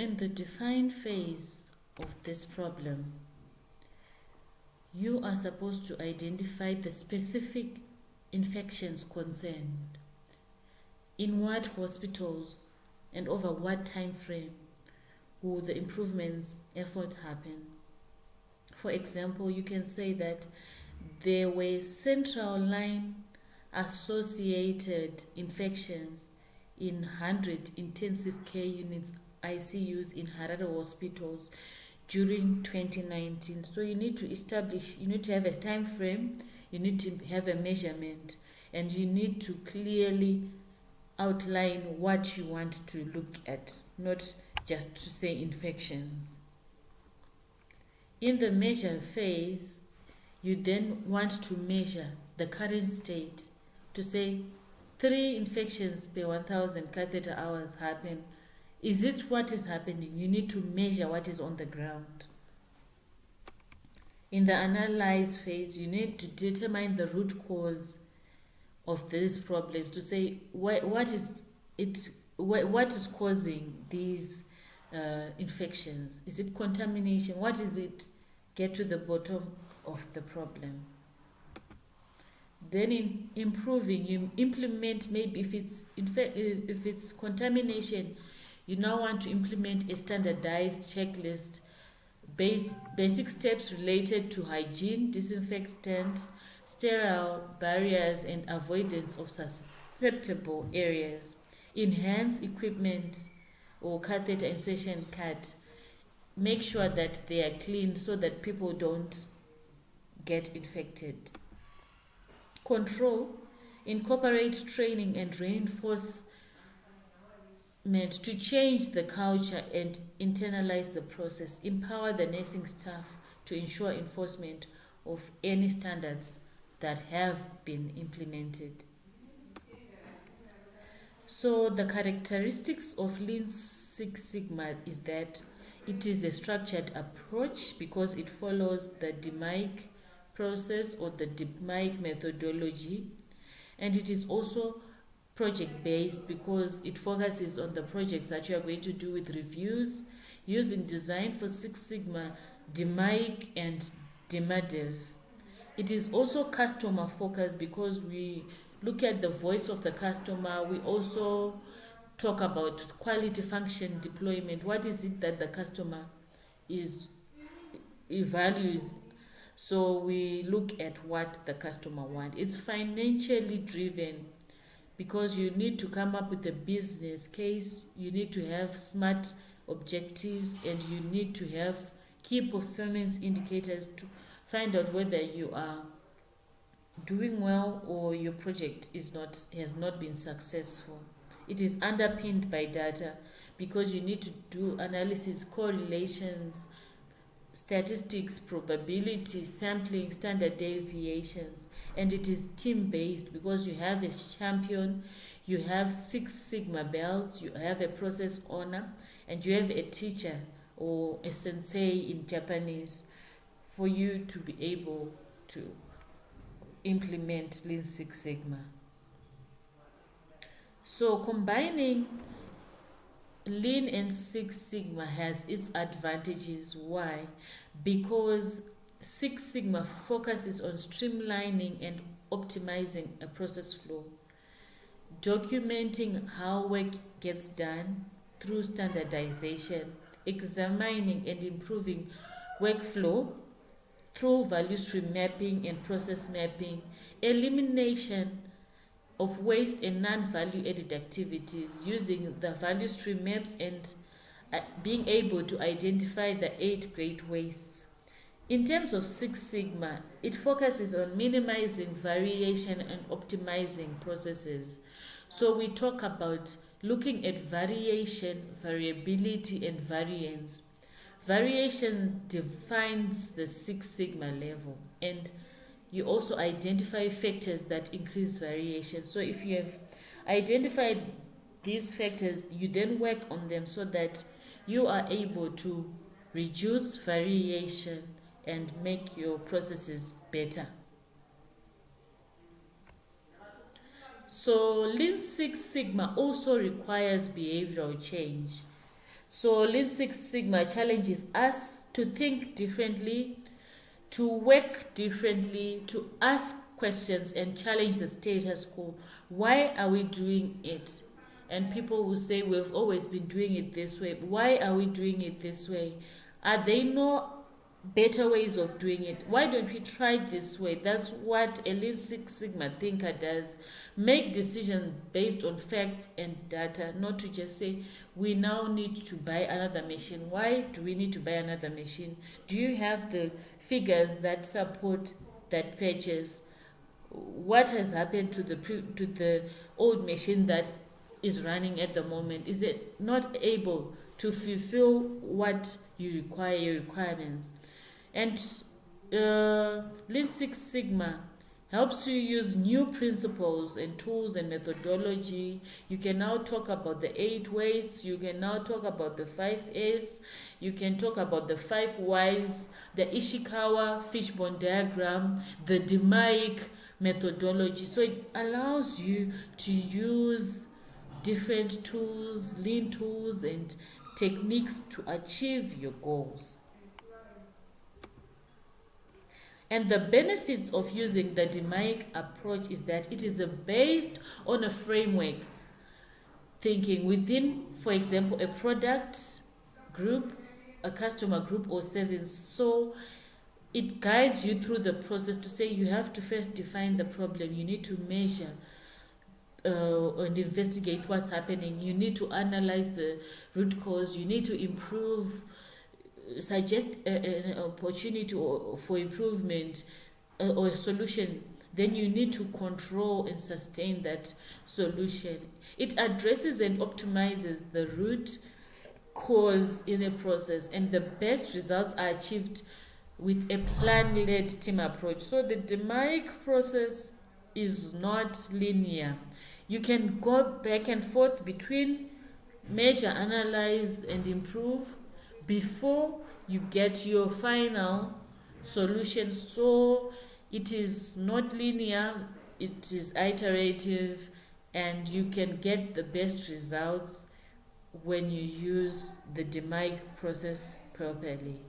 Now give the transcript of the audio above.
in the define phase of this problem, you are supposed to identify the specific infections concerned, in what hospitals and over what time frame will the improvements effort happen. For example, you can say that there were central line associated infections in 100 intensive care units ICUs in Harare hospitals during 2019. So you need to establish, you need to have a time frame, you need to have a measurement, and you need to clearly outline what you want to look at, not just to say infections. In the measure phase, you then want to measure the current state to say 3 infections per 1,000 catheter hours happen. Is it what is happening? You need to measure what is on the ground. In the analyze phase, you need to determine the root cause of these problems to say what is causing these infections. Is it contamination? What is it? Get to the bottom of the problem. Then in improving, you implement, maybe if it's contamination, you now want to implement a standardized checklist, basic steps related to hygiene, disinfectant, sterile barriers, and avoidance of susceptible areas. Enhance equipment or catheter insertion card. Make sure that they are clean so that people don't get infected. Control. Incorporate training and reinforcement to change the culture and internalize the process. Empower the nursing staff to ensure enforcement of any standards that have been implemented. So the characteristics of Lean Six Sigma is that it is a structured approach because it follows the DMAIC process or the DMAIC methodology, and it is also project-based because it focuses on the projects that you are going to do with reviews using design for Six Sigma, DMAIC, and DMADEV. It is also customer focused because we look at the voice of the customer. We also talk about quality function deployment. What is it that the customer values? So we look at what the customer wants. It's financially driven because you need to come up with a business case, you need to have smart objectives, and you need to have key performance indicators to find out whether you are doing well or your project has not been successful. It is underpinned by data because you need to do analysis, correlations, statistics, probability, sampling, standard deviations, and it is team-based because you have a champion, you have Six Sigma belts, you have a process owner, and you have a teacher or a sensei in Japanese for you to be able to implement Lean Six Sigma. So combining Lean and Six Sigma has its advantages. Why? Because Six Sigma focuses on streamlining and optimizing a process flow, documenting how work gets done through standardization, examining and improving workflow through value stream mapping and process mapping, elimination of waste and non-value added activities using the value stream maps, and being able to identify the 8 great wastes. In terms of Six Sigma, it focuses on minimizing variation and optimizing processes. So we talk about looking at variation, variability, and variance. Variation defines the Six Sigma level, and you also identify factors that increase variation. So if you have identified these factors, you then work on them so that you are able to reduce variation and make your processes better. So Lean Six Sigma also requires behavioral change. So Lean Six Sigma challenges us to think differently, to work differently, to ask questions and challenge the status quo. Why are we doing it? And people will say, we've always been doing it this way. Why are we doing it this way? Are there no better ways of doing it? Why don't we try this way? That's what a Lean Six Sigma thinker does. Make decisions based on facts and data, not to just say, we now need to buy another machine. Why do we need to buy another machine? Do you have the figures that support that purchase? What has happened to the old machine that is running at the moment? Is it not able to fulfill what you require, your requirements? And Lean Six Sigma helps you use new principles and tools and methodology. You can now talk about the 8 ways. You can now talk about the 5 A's. You can talk about the 5 Y's, the Ishikawa fishbone diagram, the DMAIC methodology. So it allows you to use different tools, lean tools, and techniques to achieve your goals. And the benefits of using the DMAIC approach is that it is based on a framework thinking within, for example, a product group, a customer group, or service. So it guides you through the process to say you have to first define the problem. You need to measure and investigate what's happening. You need to analyze the root cause. You need to improve, suggest an opportunity for improvement or a solution. Then you need to control and sustain that solution. It addresses and optimizes the root cause in a process, and the best results are achieved with a plan-led team approach. So the DMAIC process is not linear. You can go back and forth between measure, analyze, and improve before you get your final solution. So it is not linear, it is iterative, and you can get the best results when you use the DMAIC process properly.